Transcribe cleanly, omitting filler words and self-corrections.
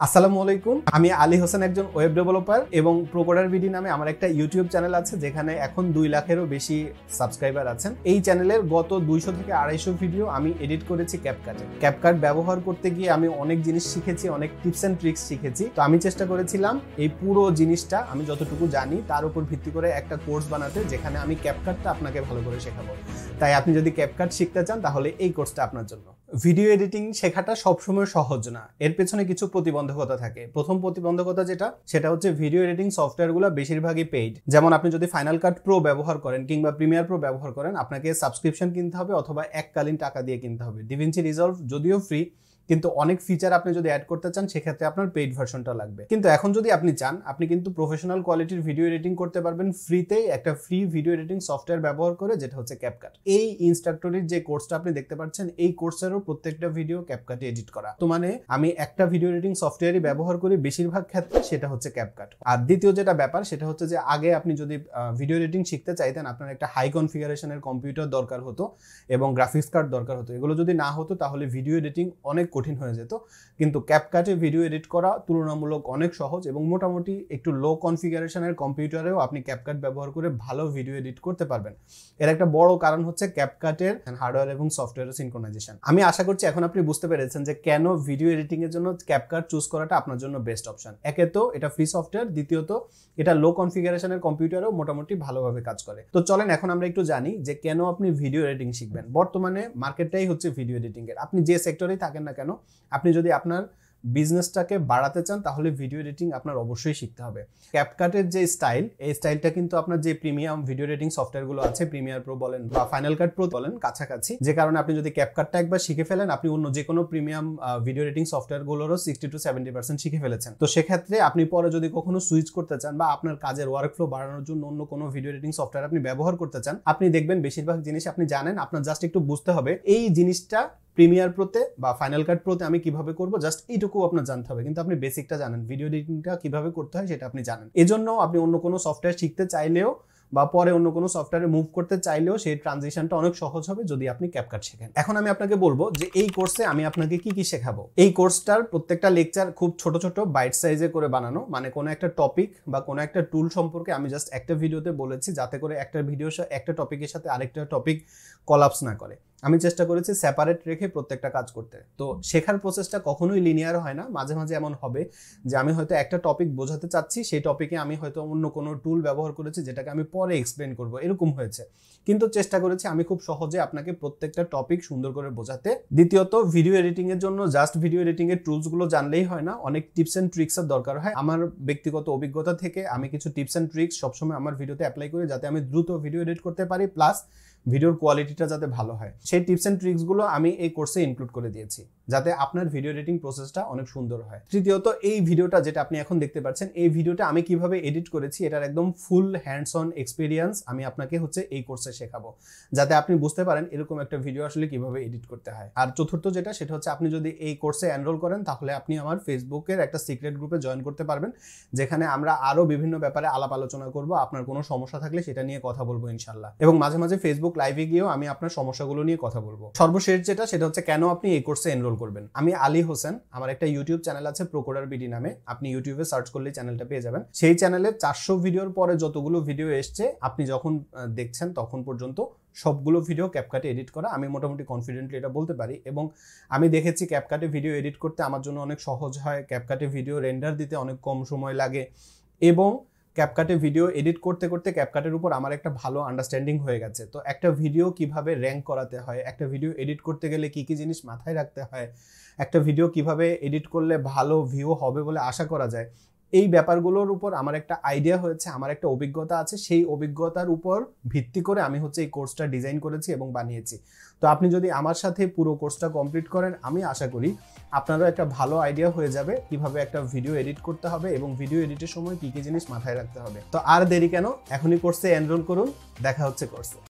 আসসালামু আলাইকুম, আমি আলী হোসেন, একজন ওয়েব ডেভেলপার এবং প্রোকোডার বিডি নামে আমার একটা ইউটিউব চ্যানেল আছে যেখানে এখন 2 লাখেরও বেশি সাবস্ক্রাইবার আছেন। এই চ্যানেলের গত 200 থেকে 250 ভিডিও আমি এডিট করেছি ক্যাপকাটে। ক্যাপকাট ব্যবহার করতে গিয়ে আমি অনেক জিনিস শিখেছি, অনেক টিপস এন্ড ট্রিক্স শিখেছি। তো আমি চেষ্টা করেছিলাম এই পুরো জিনিসটা আমি যতটুকু জানি তার উপর ভিত্তি করে একটা কোর্স বানাতে, যেখানে আমি ক্যাপকাটটা আপনাকে ভালো করে শেখাবো। তাই আপনি যদি ক্যাপকাট শিখতে চান তাহলে এই কোর্সটা আপনার জন্য। ভিডিও এডিটিং শেখাটা সবসময় সহজ না, এর পেছনে কিছু প্রতিবন্ধকতা থাকে। প্রথম প্রতিবন্ধকতা সেটা হচ্ছে ভিডিও এডিটিং সফটওয়্যারগুলো বেশিরভাগই পেইড। যেমন আপনি যদি ফাইনাল কাট প্রো ব্যবহার করেন কিংবা প্রিমিয়ার প্রো ব্যবহার করেন, আপনাকে সাবস্ক্রিপশন কিনতে হবে অথবা এককালীন টাকা দিয়ে কিনতে হবে। ডিভিনসি রিজলভ যদিও ফ্রি, কিন্তু অনেক ফিচার আপনি যদি অ্যাড করতে চান সেক্ষেত্রে আপনার পেইড ভার্সনটা লাগবে। কিন্তু এখন যদি আপনি চান, আপনি কিন্তু প্রফেশনাল কোয়ালিটির ভিডিও এডিটিং করতে পারবেন ফ্রিতেই, একটা ফ্রি ভিডিও এডিটিং সফটওয়্যার ব্যবহার করে, যেটা হচ্ছে ক্যাপকাট। এই ইনস্ট্রাক্টরের যে কোর্সটা আপনি দেখতে পাচ্ছেন, এই কোর্সেরও প্রত্যেকটা ভিডিও ক্যাপকাটে এডিট করা। তো মানে আমি একটা ভিডিও এডিটিং সফটওয়্যারই ব্যবহার করি বেশিরভাগ ক্ষেত্রে, সেটা হচ্ছে ক্যাপকাট। আর দ্বিতীয় যেটা ব্যাপার সেটা হচ্ছে যে আগে আপনি যদি ভিডিও এডিটিং শিখতে চাইতেন, আপনার একটা হাই কনফিগারেশনের কম্পিউটার দরকার হতো এবং গ্রাফিক্স কার্ড দরকার হতো। এগুলো যদি না হতো তাহলে ভিডিও এডিটিং অনেক কঠিন হয়ে যেত। কিন্তু ক্যাপকাটে ভিডিও এডিট করা তুলনামূলক অনেক সহজ এবং মোটামুটি একটু লো কনফিগারেশনের কম্পিউটারেও আপনি ক্যাপকাট ব্যবহার করে ভালো ভিডিও এডিট করতে পারবেন। এর একটা বড় কারণ হচ্ছে ক্যাপকাটের হার্ডওয়্যার এবং সফটওয়্যারের সিনক্রোনাইজেশন। আমি আশা করছি এখন আপনি বুঝতে পেরেছেন যে কেন ভিডিও এডিটিং এর জন্য ক্যাপকাট চুজ করাটা আপনার জন্য বেস্ট অপশন। একে তো এটা ফ্রি সফটওয়্যার, দ্বিতীয়ত এটা লো কনফিগারেশনের কম্পিউটারেও মোটামুটি ভালোভাবে কাজ করে। তো চলেন এখন আমরা একটু জানি যে কেন আপনি ভিডিও এডিটিং শিখবেন। বর্তমানে মার্কেটটাই হচ্ছে ভিডিও এডিটিং এর। আপনি যে সেক্টরেই থাকেন না কেন, আপনি যদি আপনার বিজনেসটাকে বাড়াতে চান তাহলে ভিডিও এডিটিং আপনার অবশ্যই শিখতে হবে। ক্যাপকাটের যে স্টাইল, এই স্টাইলটা কিন্তু আপনার যে প্রিমিয়াম ভিডিও এডিটিং সফটওয়্যারগুলো আছে, প্রিমিয়ার প্রো বলেন বা ফাইনাল কাট প্রো বলেন, কাছাকাছি। যে কারণে আপনি যদি ক্যাপকাটটা একবার শিখে ফেলেন, আপনি অন্য যে কোনো প্রিমিয়াম ভিডিও এডিটিং সফটওয়্যারগুলোরও 60 to 70% শিখে ফেলেছেন। তো সেক্ষেত্রে আপনি পরে যদি কখনো সুইচ করতে চান বা আপনার কাজের ওয়ার্কফ্লো বাড়ানোর জন্য অন্য কোনো ভিডিও এডিটিং সফটওয়্যার আপনি ব্যবহার করতে চান, আপনি দেখবেন বেশিরভাগ জিনিস আপনি জানেন, আপনার জাস্ট একটু বুঝতে হবে এই জিনিসটা প্রিমিয়ার প্রোতে বা ফাইনাল কাট প্রোতে আমি কিভাবে করব, জাস্ট এইটুকু আপনার জানতে হবে। কিন্তু আপনি বেসিকটা জানেন, ভিডিও এডিটিংটা কিভাবে করতে হয় সেটা আপনি জানেন। এজন্য আপনি অন্য কোনো সফটওয়্যার শিখতে চাইলেও বা পরে অন্য কোনো সফটওয়্যারে মুভ করতে চাইলেও সেই ট্রানজিশনটা অনেক সহজ হবে যদি আপনি ক্যাপকাট শেখেন। এখন আমি আপনাকে বলবো যে এই কোর্সে আমি আপনাকে কি কি শেখাবো। এই কোর্সটার প্রত্যেকটা লেকচার খুব ছোট ছোট বাইট সাইজে করে বানানো, মানে কোনো একটা টপিক বা কোনো একটা টুল সম্পর্কে আমি জাস্ট একটা ভিডিওতে বলেছি, যাতে করে একটা ভিডিও একটা টপিকের সাথে আরেকটা টপিক কলাপস না করে। আমি চেষ্টা করেছি সেপারেট রেখে প্রত্যেকটা কাজ করতে। তো শেখার প্রসেসটা কখনোই লিনিয়ার হয় না, মাঝে মাঝে এমন হবে যে আমি হয়তো একটা টপিক বোঝাতে চাচ্ছি, সেই টপিকে আমি হয়তো অন্য কোনো টুল ব্যবহার করেছি যেটাকে আমি পরে এক্সপ্লেন করব, এরকম হয়েছে। কিন্তু চেষ্টা করেছি আমি খুব সহজে আপনাকে প্রত্যেকটা টপিক সুন্দর করে বোঝাতে। দ্বিতীয়ত, ভিডিও এডিটিং এর জন্য জাস্ট ভিডিও এডিটিং এর টুলসগুলো জানলেই হয় না, অনেক টিপস এন্ড ট্রিক্সের দরকার হয়। আমার ব্যক্তিগত অভিজ্ঞতা থেকে আমি কিছু টিপস এন্ড ট্রিক্স সবসময় আমার ভিডিওতে অ্যাপ্লাই করি, যাতে আমি দ্রুত ভিডিও এডিট করতে পারি, প্লাস ভিডিওর কোয়ালিটিটা যাতে ভালো হয়। সেই টিপস এন্ড ট্রিক্সগুলো আমি এই কোর্সে ইনক্লুড করে দিয়েছি, যাতে আপনার ভিডিও এডিটিং প্রসেসটা অনেক সুন্দর হয়। তৃতীয়ত, এই ভিডিওটা যেটা আপনি এখন দেখতে পাচ্ছেন, এই ভিডিওটা আমি কিভাবে এডিট করেছি এটার একদম ফুল হ্যান্ডস অন এক্সপিরিয়েন্স আমি আপনাকে এই কোর্সে শেখাবো, যাতে আপনি বুঝতে পারেন এরকম একটা ভিডিও আসলে কিভাবে এডিট করতে হয়। আর চতুর্থ সেটা হচ্ছে, আপনি যদি এই কোর্সে এনরোল করেন তাহলে আপনি আমার ফেসবুকের একটা সিক্রেট গ্রুপে জয়েন করতে পারবেন, যেখানে আমরা আরো বিভিন্ন ব্যাপারে আলাপ আলোচনা করব। আপনার কোনো সমস্যা থাকলে সেটা নিয়ে কথা বলবো ইনশাল্লাহ, এবং মাঝে মাঝে ফেসবুক লাইভে গিয়েও আমি আপনার সমস্যাগুলো নিয়ে কথা বলবো। সর্বশেষ সেটা হচ্ছে কেন আপনি এই কোর্সে এনরোল করবেন। আমি আলী হোসেন, আমার একটা ইউটিউব চ্যানেল আছে প্রোকোডার বিডি নামে, আপনি ইউটিউবে সার্চ করলেই চ্যানেলটা পেয়ে যাবেন। সেই চ্যানেলে 400 ভিডিওর পরে যতগুলো ভিডিও এসছে, আপনি যখন দেখছেন তখন পর্যন্ত সবগুলো ভিডিও ক্যাপকাটে এডিট করা। আমি মোটামুটি কনফিডেন্টলি এটা বলতে পারি, এবং আমি দেখেছি ক্যাপকাটে ভিডিও এডিট করতে আমার জন্য অনেক সহজ হয়। ক্যাপকাটে ভিডিও রেন্ডার দিতে অনেক কম সময় লাগে, এবং ক্যাপকাটে ভিডিও এডিট করতে করতে ক্যাপকাটের উপর আমার একটা ভালো আন্ডারস্ট্যান্ডিং হয়ে গেছে। তো একটা ভিডিও কিভাবে র্যাঙ্ক করাতে হয়, একটা ভিডিও এডিট করতে গেলে কি কি জিনিস মাথায় রাখতে হয়, একটা ভিডিও কিভাবে এডিট করলে ভালো ভিউ হবে বলে আশা করা যায়, এই ব্যাপারগুলোর উপর আমার একটা আইডিয়া হয়েছে, আমার একটা অভিজ্ঞতা আছে। সেই অভিজ্ঞতার উপর ভিত্তি করে আমি এই কোর্সটা ডিজাইন করেছি এবং বানিয়েছি। তো আপনি যদি আমার সাথে পুরো কোর্সটা কমপ্লিট করেন, আমি আশা করি আপনারও একটা ভালো আইডিয়া হয়ে যাবে কিভাবে একটা ভিডিও এডিট করতে হবে এবং ভিডিও এডিটের সময় কি কি জিনিস মাথায় রাখতে হবে। তো আর দেরি কেন, এখনই কোর্সে এনরোল করুন। দেখা হচ্ছে কোর্সে।